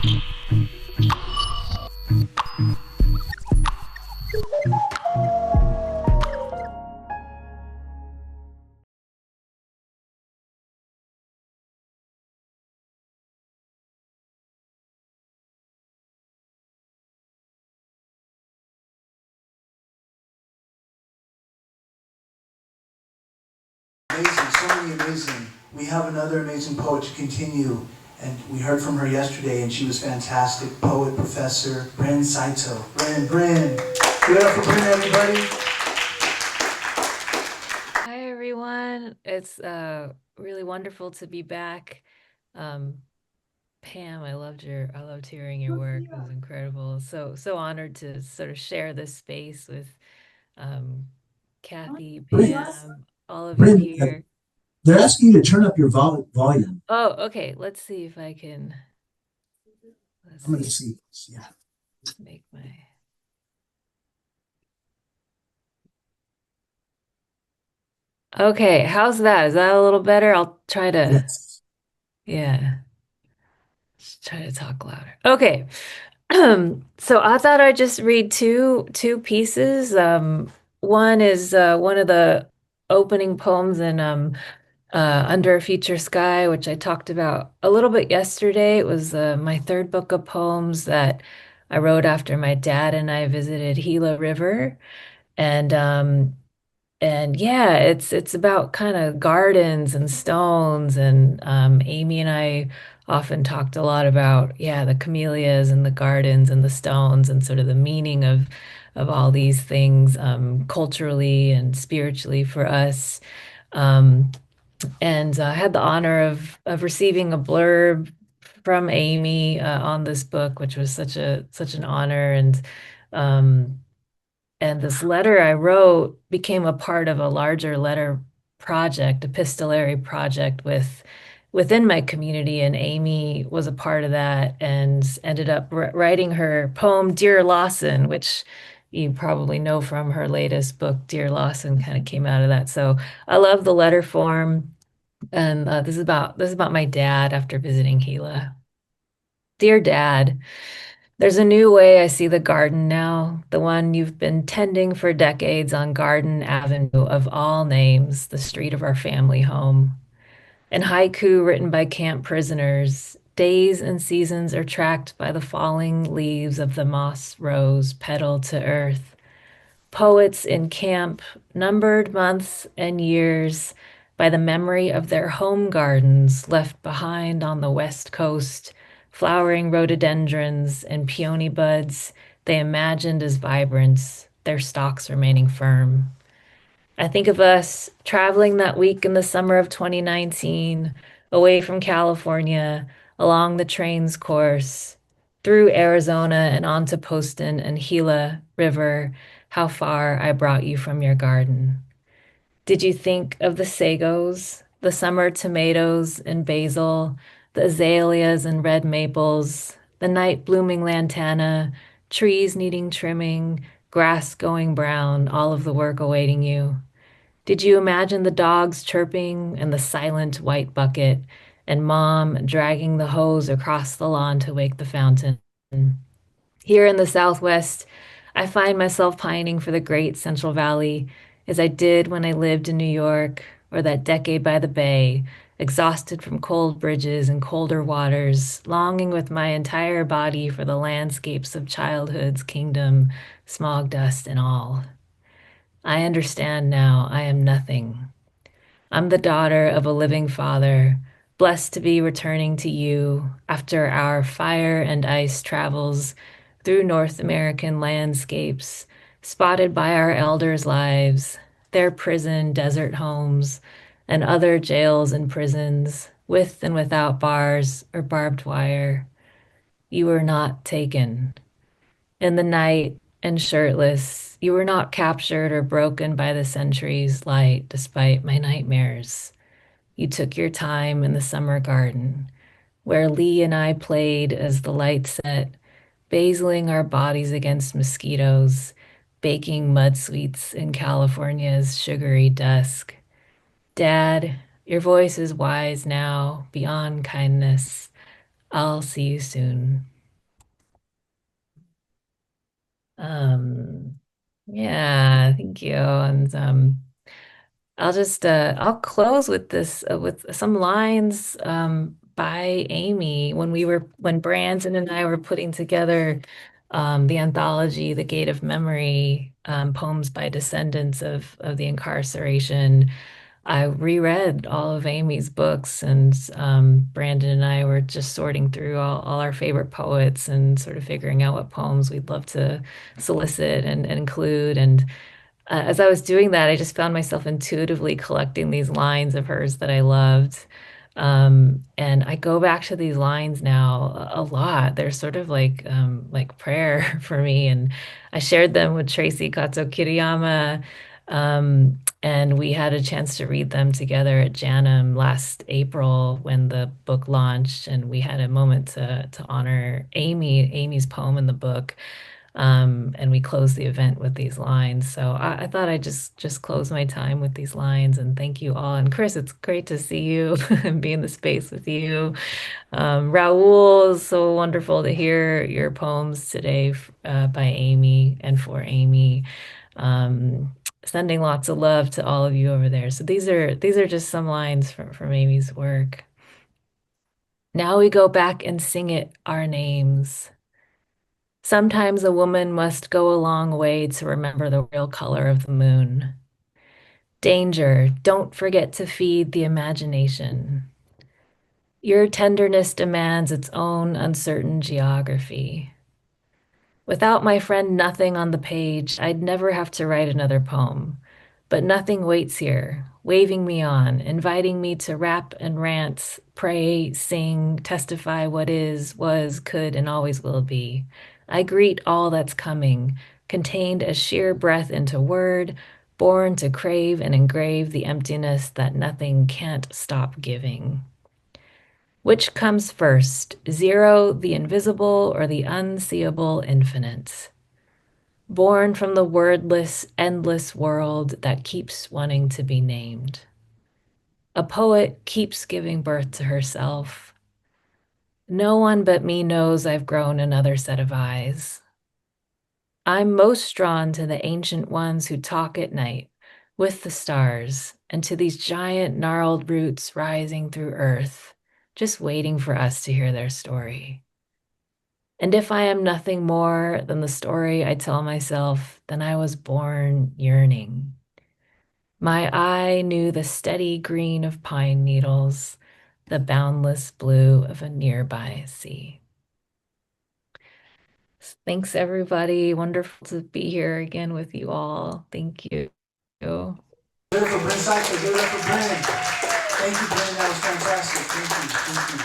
Amazing, so many amazing. We have another amazing poet to continue, and we heard from her yesterday, and she was fantastic. Poet, professor, Brynn Saito. Brynn. Give it up for Brynn, everybody. Hi, everyone. It's really wonderful to be back. Um, Pam, I loved hearing your work. It was incredible. So honored to sort of share this space with um, Kathy, Pam, all of you Brynn, here. they're asking you to turn up your volume. Oh, okay. Let's see if I can. Let's I'm going see to if see. Yeah. make my. Okay, how's that? Is that a little better? I'll try to. Yes. Yeah, just try to talk louder. Okay. So I thought I'd just read two pieces. One is one of the opening poems in Under a Future Sky, which I talked about a little bit yesterday. It was my third book of poems that I wrote after my dad and I visited Gila River, and yeah, it's about kind of gardens and stones, and Amy and I often talked a lot about, yeah, the camellias and the gardens and the stones and sort of the meaning of all these things culturally and spiritually for us. Um, and I had the honor of receiving a blurb from Amy on this book, which was such an honor. Um, and this letter I wrote became a part of a larger letter project, epistolary project within my community. And Amy was a part of that and ended up writing her poem, Dear Lawson, which you probably know from her latest book, Dear Lawson, kind of came out of that. So I love the letter form. And this is about my dad after visiting Gila. Dear Dad, there's a new way I see the garden now, the one you've been tending for decades on Garden Avenue of all names, the street of our family home. In haiku written by camp prisoners, days and seasons are tracked by the falling leaves of the moss rose petal to earth. Poets in camp numbered months and years by the memory of their home gardens left behind on the West Coast, flowering rhododendrons and peony buds they imagined as vibrance, their stalks remaining firm. I think of us traveling that week in the summer of 2019, away from California, along the train's course, through Arizona and onto Poston and Gila River, how far I brought you from your garden. Did you think of the sagos, the summer tomatoes and basil, the azaleas and red maples, the night blooming lantana, trees needing trimming, grass going brown, all of the work awaiting you? Did you imagine the dogs chirping and the silent white bucket, and mom dragging the hose across the lawn to wake the fountain? Here in the Southwest, I find myself pining for the great Central Valley as I did when I lived in New York or that decade by the bay, exhausted from cold bridges and colder waters, longing with my entire body for the landscapes of childhood's kingdom, smog dust and all. I understand now I am nothing. I'm the daughter of a living father, blessed to be returning to you after our fire and ice travels through North American landscapes, spotted by our elders' lives, their prison desert homes, and other jails and prisons, with and without bars or barbed wire. You were not taken. In the night and shirtless, you were not captured or broken by the century's light despite my nightmares. You took your time in the summer garden, where Lee and I played as the light set, basiling our bodies against mosquitoes, baking mud sweets in California's sugary dusk. Dad, your voice is wise now, beyond kindness. I'll see you soon. Um, yeah, thank you. And I'll close with this with some lines by Amy when Brandon and I were putting together the anthology, The Gate of Memory, poems by descendants of the incarceration. I reread all of Amy's books, and Brandon and I were just sorting through all our favorite poets and sort of figuring out what poems we'd love to solicit and include. And as I was doing that, I just found myself intuitively collecting these lines of hers that I loved. And I go back to these lines now a lot. They're sort of like prayer for me. And I shared them with Tracy Kato Kiriyama. And we had a chance to read them together at Janum last April when the book launched, and we had a moment to honor Amy's poem in the book. And we closed the event with these lines. So I thought I'd just close my time with these lines and thank you all. And Chris, it's great to see you and be in the space with you. Raoul, so wonderful to hear your poems today by Amy and for Amy. Sending lots of love to all of you over there. So these are just some lines from Amy's work. Now we go back and sing it our names. Sometimes a woman must go a long way to remember the real color of the moon. Danger, don't forget to feed the imagination. Your tenderness demands its own uncertain geography. Without my friend Nothing on the page, I'd never have to write another poem. But Nothing waits here, waving me on, inviting me to rap and rant, pray, sing, testify what is, was, could, and always will be. I greet all that's coming, contained as sheer breath into word, born to crave and engrave the emptiness that nothing can't stop giving. Which comes first, zero, the invisible, or the unseeable infinite? Born from the wordless, endless world that keeps wanting to be named. A poet keeps giving birth to herself. No one but me knows I've grown another set of eyes. I'm most drawn to the ancient ones who talk at night with the stars and to these giant gnarled roots rising through earth, just waiting for us to hear their story. And if I am nothing more than the story I tell myself, then I was born yearning. My eye knew the steady green of pine needles, the boundless blue of a nearby sea. Thanks, everybody. Wonderful to be here again with you all. Thank you. Give it up for Brynn Saito. Give it up for Brynn. Thank you, Brynn. That was fantastic. Thank you. Thank you.